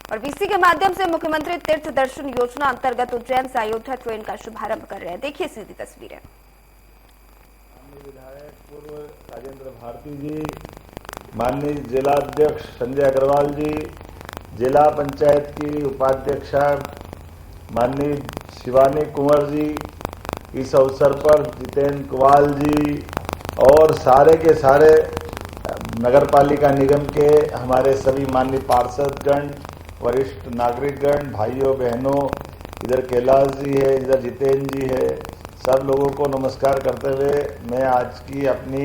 और वीसी के माध्यम से मुख्यमंत्री तीर्थ दर्शन योजना अंतर्गत उज्जैन से अयोध्या ट्रेन का शुभारंभ कर रहे हैं। देखिए सीधी तस्वीरें। विधायक पूर्व राजेंद्र भारती जी, माननीय जिलाध्यक्ष संजय अग्रवाल जी, जिला पंचायत की उपाध्यक्षा माननीय शिवानी कुंवर जी, इस अवसर पर जितेंद्र कुवाल जी और सारे के सारे नगर पालिका निगम के हमारे सभी माननीय पार्षदगण, वरिष्ठ नागरिकगण, भाइयों बहनों, इधर कैलाश जी है, इधर जितेंद्र जी है, सब लोगों को नमस्कार करते हुए मैं आज की अपनी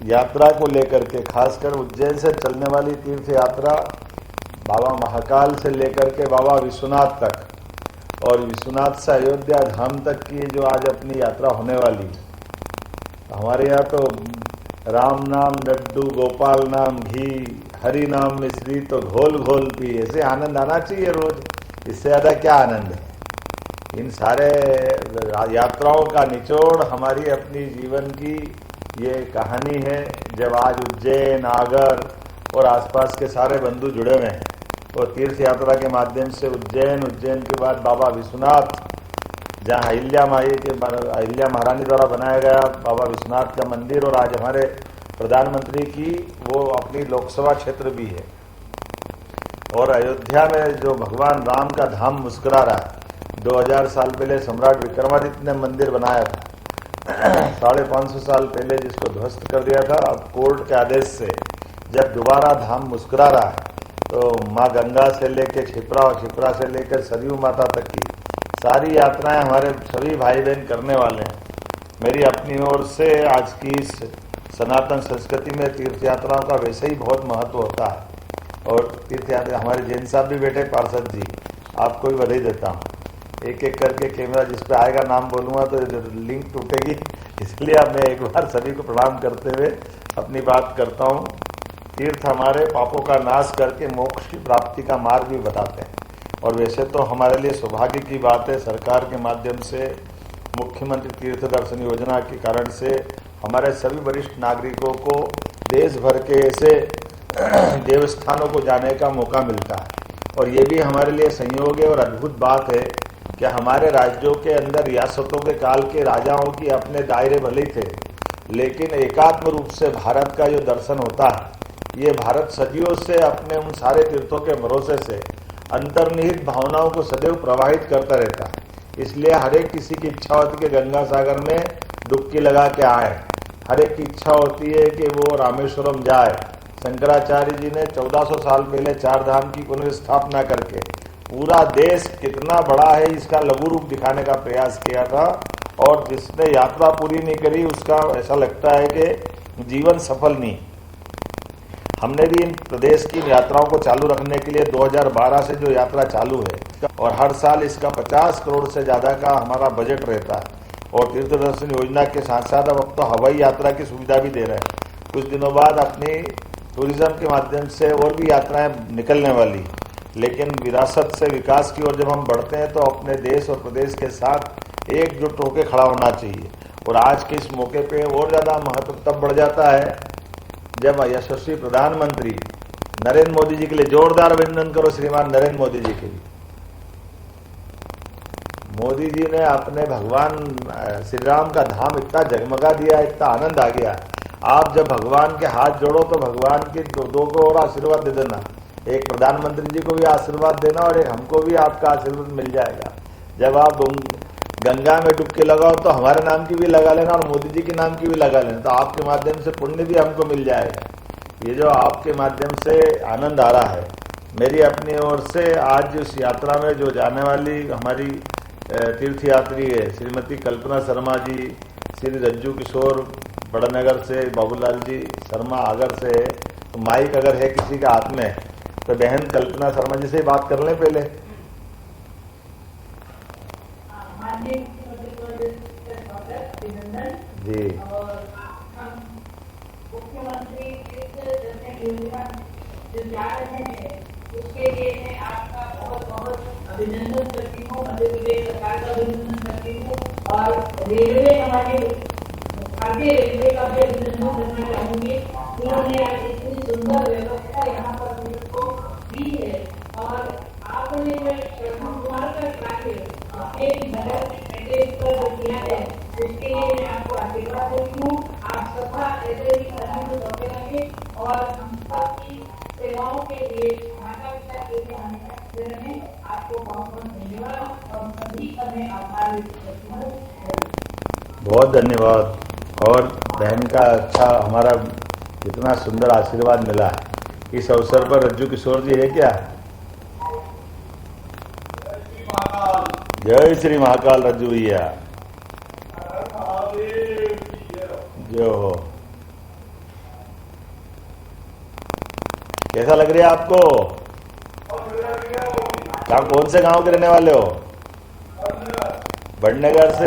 यात्रा को लेकर के, खासकर उज्जैन से चलने वाली तीर्थ यात्रा बाबा महाकाल से लेकर के बाबा विश्वनाथ तक और विश्वनाथ से अयोध्या धाम तक की जो आज अपनी यात्रा होने वाली, हमारे यहाँ तो राम नाम लड्डू, गोपाल नाम घी, हरि नाम मिश्री तो घोल घोल पी, ऐसे आनंद आना चाहिए रोज, इससे ज्यादा क्या आनंद है। इन सारे यात्राओं का निचोड़ हमारी अपनी जीवन की ये कहानी है। जब आज उज्जैन, आगर और आसपास के सारे बंधु जुड़े हुए हैं और तीर्थ यात्रा के माध्यम से उज्जैन के बाद बाबा विश्वनाथ, जहाँ अहिल्या महारानी द्वारा बनाया गया बाबा विश्वनाथ का मंदिर, और आज हमारे प्रधानमंत्री की वो अपनी लोकसभा क्षेत्र भी है, और अयोध्या में जो भगवान राम का धाम मुस्कुरा रहा है। 2000 साल पहले सम्राट विक्रमादित्य ने मंदिर बनाया था, 550 साल पहले जिसको ध्वस्त कर दिया था, अब कोर्ट के आदेश से जब दोबारा धाम मुस्कुरा रहा है, तो माँ गंगा से लेकर क्षिप्रा और क्षिप्रा से लेकर सरयू माता तक की सारी यात्राएं हमारे सभी भाई बहन करने वाले हैं। मेरी अपनी ओर से आज की सनातन संस्कृति में तीर्थ यात्राओं का वैसे ही बहुत महत्व होता है, और तीर्थ यात्रा हमारे जैन साहब भी बैठे, पार्षद जी, आपको भी बधाई देता हूँ। एक एक करके कैमरा जिस पे आएगा नाम बोलूँगा तो लिंक टूटेगी, इसलिए अब मैं एक बार सभी को प्रणाम करते हुए अपनी बात करता हूँ। तीर्थ हमारे पापों का नाश करके मोक्ष की प्राप्ति का मार्ग भी बताते हैं, और वैसे तो हमारे लिए सौभाग्य की बात है, सरकार के माध्यम से मुख्यमंत्री तीर्थ दर्शन योजना के कारण से हमारे सभी वरिष्ठ नागरिकों को देश भर के ऐसे देवस्थानों को जाने का मौका मिलता है। और ये भी हमारे लिए संयोग है और अद्भुत बात है कि हमारे राज्यों के अंदर रियासतों के काल के राजाओं की अपने दायरे भले ही थे, लेकिन एकात्म रूप से भारत का जो दर्शन होता है, ये भारत सदियों से अपने उन सारे तीर्थों के भरोसे से अंतर्निहित भावनाओं को सदैव प्रवाहित करता रहता है। इसलिए हर एक किसी की इच्छा होती है कि गंगा सागर में डुबकी लगा के आए, हर एक की इच्छा होती है कि वो रामेश्वरम जाए। शंकराचार्य जी ने 1400 साल पहले चार धाम की पुनर्स्थापना करके पूरा देश कितना बड़ा है इसका लघु रूप दिखाने का प्रयास किया था, और जिसने यात्रा पूरी नहीं करी उसका ऐसा लगता है कि जीवन सफल नहीं। हमने भी इन प्रदेश की यात्राओं को चालू रखने के लिए 2012 से जो यात्रा चालू है, और हर साल इसका 50 करोड़ से ज्यादा का हमारा बजट रहता है, और तीर्थ दर्शन योजना के साथ साथ अब तो हवाई यात्रा की सुविधा भी दे रहे हैं। कुछ दिनों बाद अपनी टूरिज्म के माध्यम से और भी यात्राएं निकलने वाली, लेकिन विरासत से विकास की ओर जब हम बढ़ते हैं तो अपने देश और प्रदेश के साथ एकजुट होकर खड़ा होना चाहिए। और आज के इस मौके पे और ज्यादा महत्व तब बढ़ जाता है जब यशस्वी प्रधानमंत्री नरेंद्र मोदी जी के लिए जोरदार अभिनंदन करो, श्रीमान नरेंद्र मोदी जी के लिए। मोदी जी ने अपने भगवान श्री राम का धाम इतना जगमगा दिया, इतना आनंद आ गया। आप जब भगवान के हाथ जोड़ो तो भगवान के दो को और आशीर्वाद दे देना, एक प्रधानमंत्री जी को भी आशीर्वाद देना और एक हमको भी आपका आशीर्वाद मिल जाएगा। जब आप गंगा में डुबकी लगाओ तो हमारे नाम की भी लगा लेना और मोदी जी के नाम की भी लगा लेना, तो आपके माध्यम से पुण्य भी हमको मिल जाएगा। ये जो आपके माध्यम से आनंद आ रहा है, मेरी अपनी ओर से आज इस यात्रा में जो जाने वाली हमारी तीर्थयात्री है श्रीमती कल्पना शर्मा जी, श्री रज्जू किशोर बड़नगर से, बाबूलाल जी शर्मा आगर से, तो माइक अगर है किसी के हाथ में तो बहन कल्पना शर्मा जी से बात कर लें पहले। जी, और हम मुख्यमंत्री जो जा रहे हैं उसके लिए मैं आपका बहुत बहुत अभिनंदन करती हूँ, मध्य प्रदेश सरकार का अभिनंदन करती हूँ, और रेलवे हमारे भारतीय रेलवे का भी अभिनंदन करना चाहूंगी। उन्होंने आज इतनी सुंदर व्यवस्था यहाँ पर मुझको दी और हम सबकी सेवाओं के लिए माता पिता के लिए हमें आपको बहुत बहुत धन्यवाद और सभी का मैं आभार व्यक्त करती हूँ। बहुत धन्यवाद। और बहन का अच्छा हमारा कितना सुंदर आशीर्वाद मिला है इस अवसर पर। रज्जू किशोर जी है क्या? जय श्री महाकाल रज्जू भैया, जो हो। कैसा लग रहा है आपको? आप कौन से गांव के रहने वाले हो? बड़नगर से।